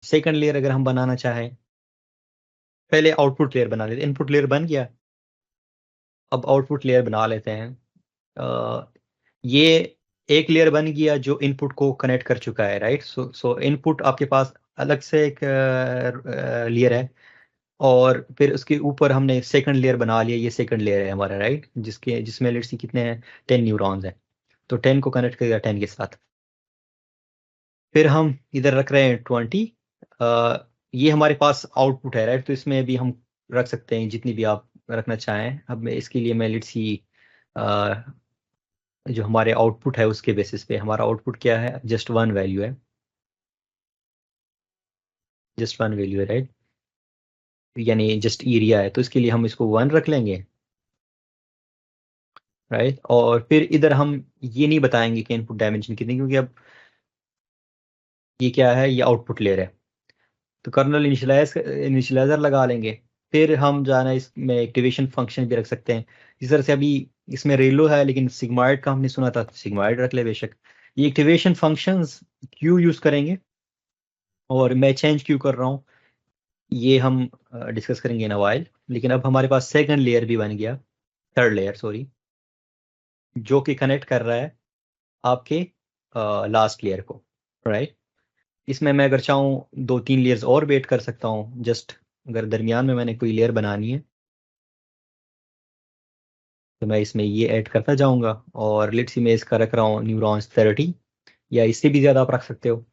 Second layer अगर हम बनाना चाहें, पहले आउटपुट लेयर बना लेते हैं। इनपुट लेयर बन गया, अब आउटपुट लेयर बना लेते हैं। ये एक लेयर बन गया जो इनपुट को कनेक्ट कर चुका है, राइट। सो इनपुट आपके पास अलग से एक लेयर है, और फिर उसके ऊपर हमने सेकंड लेयर बना लिया। ये सेकंड लेयर है हमारा, राइट, जिसमें लेट्स सी कितने हैं, 10 न्यूरॉन्स हैं। तो 10 को कनेक्ट करेगा 10 के साथ। फिर हम इधर रख रहे हैं 20। ये हमारे पास आउटपुट है, राइट। तो इसमें भी हम रख सकते हैं जितनी भी आप रखना चाहें। अब इसके लिए मैं लेट्स सी जो हमारे आउटपुट है उसके बेसिस पे, हमारा आउटपुट क्या है, जस्ट वन वैल्यू है, जस्ट वन वैल्यू है, राइट, यानी जस्ट एरिया है। तो इसके लिए हम इसको 1 रख लेंगे, राइट। और फिर इधर हम ये नहीं बताएंगे कि इनपुट डायमेंशन कितनी, क्योंकि अब ये क्या है, ये आउटपुट लेयर है। तो कर्नल इनिशियलाइजर लगा लेंगे। फिर हम जाना इसमें एक्टिवेशन फंक्शन भी रख सकते हैं। जिस तरह से अभी इसमें रेलो है, लेकिन सिग्मॉइड का हमने सुना था, सिग्मॉइड रख ले बेशक। ये एक्टिवेशन फंक्शंस क्यों यूज करेंगे और मैं चेंज क्यों कर रहा हूँ, ये हम डिस्कस करेंगे इन अ व्हाइल। लेकिन अब हमारे पास सेकंड लेयर भी बन गया, थर्ड लेयर सॉरी, जो कि कनेक्ट कर रहा है आपके लास्ट लेयर को, राइट। इसमें मैं अगर चाहूँ 2-3 लेयर्स और वेट कर सकता हूँ, जस्ट अगर दरमियान में मैंने कोई लेयर बनानी है तो मैं इसमें ये ऐड करता जाऊंगा। और लेट्स सी मैं इसका रख रहा हूँ न्यूरॉन्स 30, या इससे भी ज़्यादा आप रख सकते हो।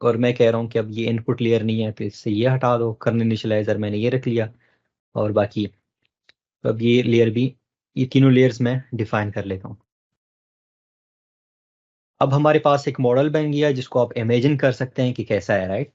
और मैं कह रहा हूँ कि अब ये इनपुट लेयर नहीं है, तो इससे ये हटा दो, कर्नल इनिशियलाइजर मैंने ये रख लिया। और बाकी तो अब ये लेयर भी, ये तीनों लेयर्स मैं डिफाइन कर लेता हूँ। अब हमारे पास एक मॉडल बन गया जिसको आप इमेजिन कर सकते हैं कि कैसा है, राइट।